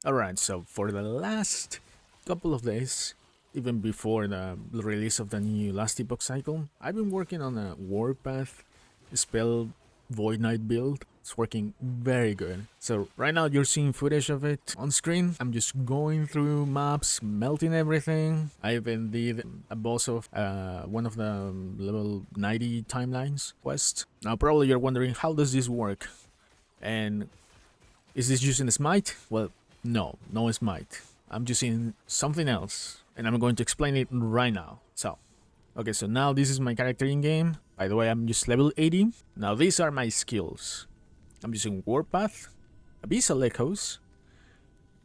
Alright, so for the last couple of days, even before the release of the new Last Epoch cycle, I've been working on a Warpath Spell Void Knight build. It's working very good. So right now you're seeing footage of it on screen. I'm just going through maps, melting everything. I even did a boss of one of the level 90 timelines quest. Now probably you're wondering, how does this work? And is this using a smite? Well, no smite. I'm using something else, and I'm going to explain it right now. So now this is my character in game. By the way, I'm just level 80. Now these are my skills. I'm using Warpath, Abyssal Echoes,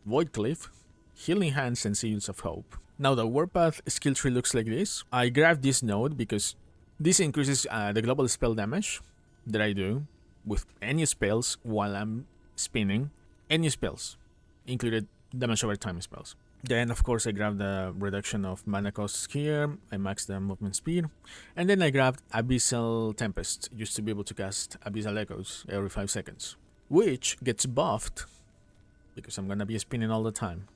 Void Cliff, Healing Hands, and Seals of Hope. Now the Warpath skill tree looks like this. I grabbed this node because this increases the global spell damage that I do with any spells while I'm spinning. Any spells, included damage over time spells. Then of course I grabbed the reduction of mana costs here, I maxed the movement speed, and then I grabbed Abyssal Tempest, just to be able to cast Abyssal Echoes every 5 seconds, which gets buffed because I'm gonna be spinning all the time,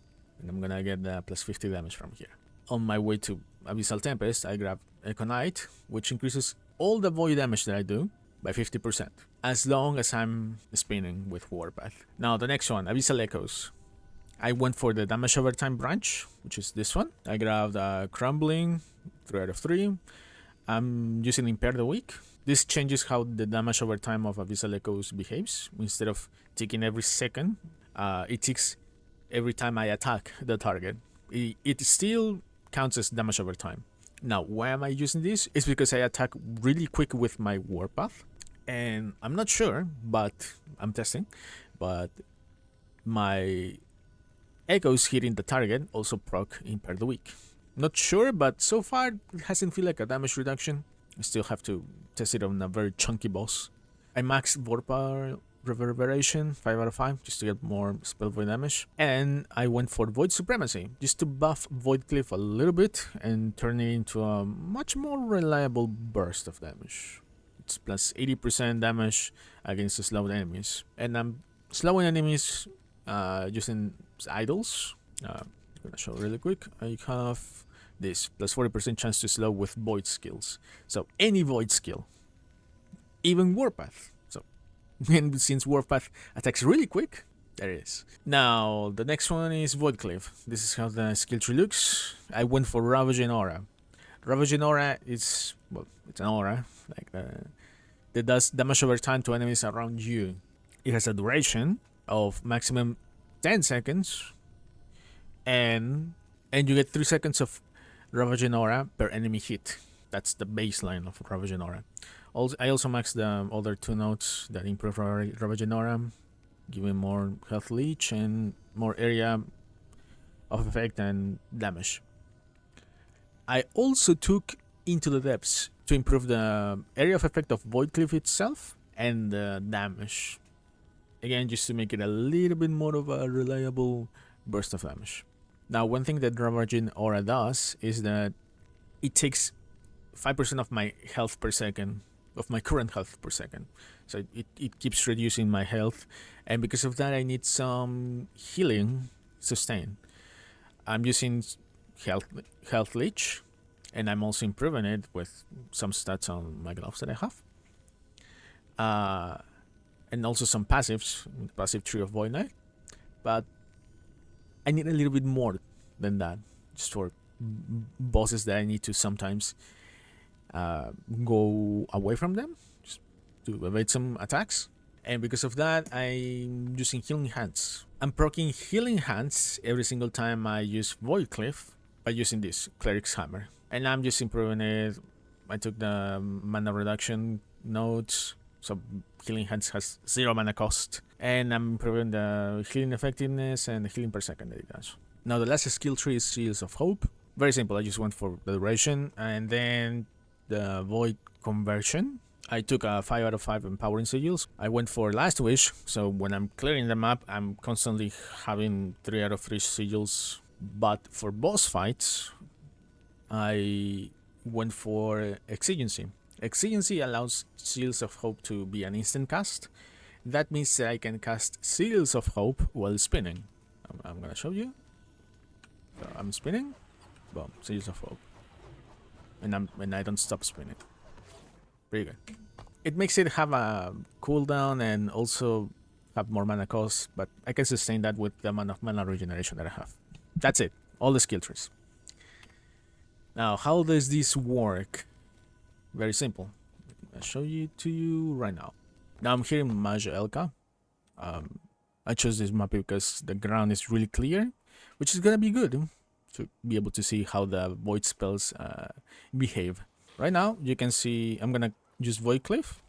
and I'm gonna get the plus 50 damage from here. On my way to Abyssal Tempest, I grabbed Echo Knight, which increases all the void damage that I do by 50%, as long as I'm spinning with Warpath. Now the next one, Abyssal Echoes. I went for the damage over time branch, which is this one. I grabbed Crumbling, 3 out of 3. I'm using Impair the Weak. This changes how the damage over time of Abyssal Echoes behaves. Instead of ticking every second, it ticks every time I attack the target. It still counts as damage over time. Now, why am I using this? It's because I attack really quick with my Warpath. And I'm not sure, but I'm testing. But my Echoes hitting the target also proc Impair the Weak. Not sure, but so far it hasn't felt like a damage reduction. I still have to test it on a very chunky boss. I maxed Vorpal Reverberation 5 out of 5 just to get more spell void damage. And I went for Void Supremacy just to buff Void Cliff a little bit and turn it into a much more reliable burst of damage. It's plus 80% damage against the slowed enemies. And I'm slowing enemies using idols. I'm gonna show really quick. I have this plus 40% chance to slow with void skills. So any void skill, even Warpath. So, and since Warpath attacks really quick, there it is. Now the next one is Void Cliff. This is how the skill tree looks. I went for Ravaging Aura. Ravaging Aura is, well, it's an aura like that does damage over time to enemies around you. It has a duration of maximum 10 seconds, and you get 3 seconds of Ravaging Aura per enemy hit. That's the baseline of Ravaging Aura. I also maxed the other 2 nodes that improve Ravaging Aura, giving more health leech and more area of effect and damage. I also took Into the Depths to improve the area of effect of Void Cliff itself and the damage. Again, just to make it a little bit more of a reliable burst of damage. Now, one thing that Ravaging Aura does is that it takes 5% of my health per second, of my current health per second. So it keeps reducing my health, and because of that I need some healing sustain. I'm using health leech, and I'm also improving it with some stats on my gloves that I have. And also some passives, passive tree of Void Knight. But I need a little bit more than that, just for bosses that I need to sometimes go away from them, just to evade some attacks. And because of that, I'm using Healing Hands. I'm proccing Healing Hands every single time I use Void Cliff by using this Cleric's Hammer. And I'm just improving it. I took the mana reduction nodes, so Healing Hands has 0 mana cost, and I'm improving the healing effectiveness and the healing per second that it does. Now the last skill tree is Seals of Hope. Very simple, I just went for the duration, and then the Void Conversion. I took a 5 out of 5 Empowering Sigils. I went for Last Wish, so when I'm clearing the map, I'm constantly having 3 out of 3 sigils. But for boss fights, I went for Exigency. Exigency allows Seals of Hope to be an instant cast. That means that I can cast Seals of Hope while spinning. I'm gonna show you. So I'm spinning. Boom, Seeds of Hope. And I don't stop spinning. Pretty good. It makes it have a cooldown and also have more mana cost, but I can sustain that with the amount of mana regeneration that I have. That's it. All the skill trees. Now, how does this work? Very simple. I'll show you to you right now. Now I'm here in Maja Elka. I chose this map because the ground is really clear, which is gonna be good to be able to see how the void spells behave. Right now, you can see I'm gonna use Void Cliff,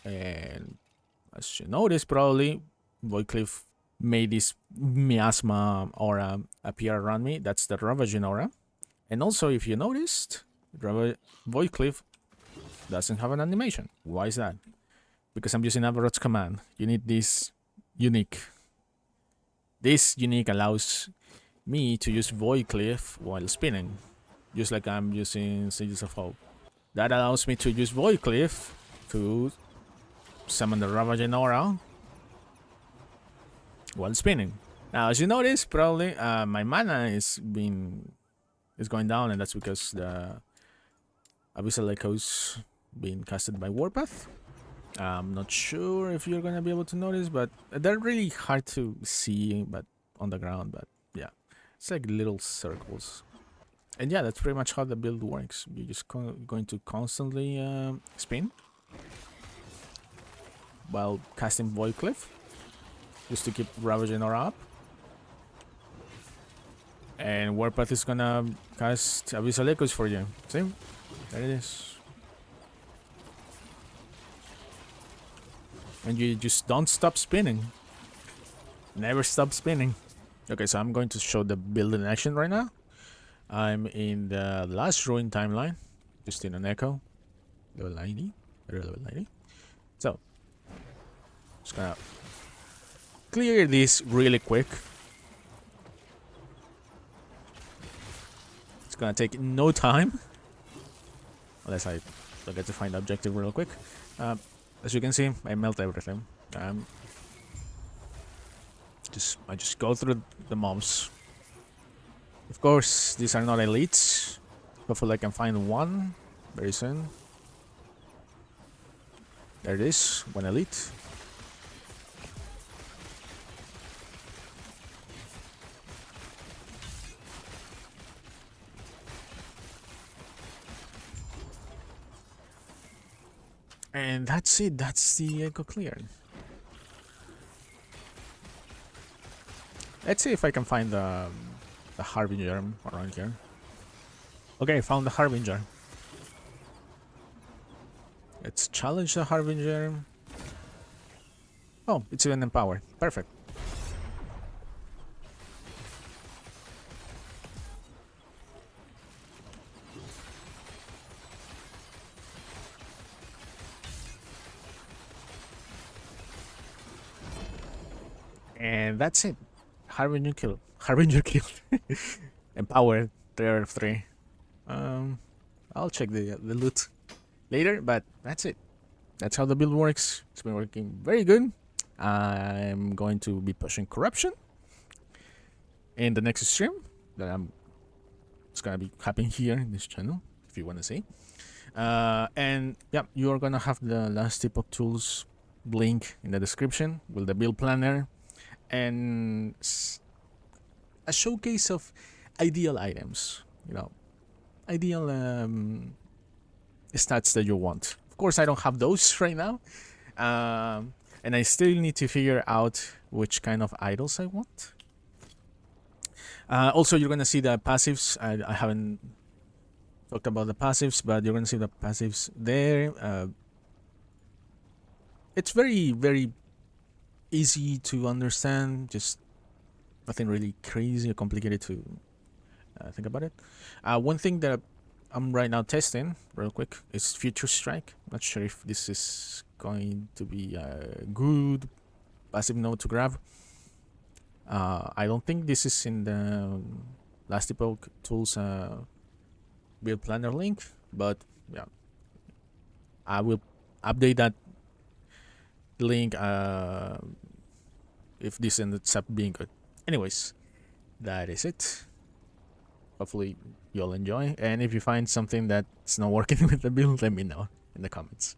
and as you notice, probably Void Cliff made this miasma aura appear around me. That's the Ravaging aura. And also, if you noticed, Void Cliff doesn't have an animation. Why is that? Because I'm using Average command. You need this unique. This unique allows me to use Void Cliff while spinning, just like I'm using Seeds of Hope. That allows me to use Void Cliff to summon the Ravaging aura while spinning. Now, as you notice, probably my mana is going down, and that's because the Abyssal Echoes being casted by Warpath. I'm not sure if you're gonna be able to notice, but they're really hard to see, but on the ground. But yeah, it's like little circles. And yeah, that's pretty much how the build works. You're just going to constantly spin while casting Void Cliff, just to keep Ravaging Aura up. And Warpath is gonna cast Abyssal Echoes for you. See? There it is. And you just don't stop spinning. Never stop spinning. Okay, so I'm going to show the build in action right now. I'm in the last ruin timeline, just in an echo, level 90, level 90. So, just gonna clear this really quick. It's gonna take no time, unless I forget to find the objective real quick. As you can see, I melt everything. I just go through the mobs. Of course, these are not elites. Hopefully I can find one very soon. There it is, one elite. And that's it, that's the echo cleared. Let's see if I can find the Harbinger around here. Okay, found the Harbinger. Let's challenge the Harbinger. Oh, it's even empowered. Perfect. And that's it. Harbinger killed. Harbinger killed. Empowered. 3 out of 3. I'll check the loot later, but that's it. That's how the build works. It's been working very good. I'm going to be pushing corruption in the next stream that it's gonna be happening here in this channel if you want to see. And yeah, you are gonna have the last Epoch tools link in the description with the build planner and a showcase of ideal items, ideal stats that you want. Of course, I don't have those right now, and I still need to figure out which kind of idols I want. Also, you're gonna see the passives. I haven't talked about the passives, but you're gonna see the passives there. It's very, very easy to understand, just nothing really crazy or complicated to think about it. One thing that I'm right now testing real quick is Future Strike. Not sure if this is going to be a good passive node to grab. I don't think this is in the last Epoch tools build planner link, but yeah, I will update that link if this ends up being good. Anyways, that is it. Hopefully you'll enjoy, and if you find something that's not working with the build, let me know in the comments.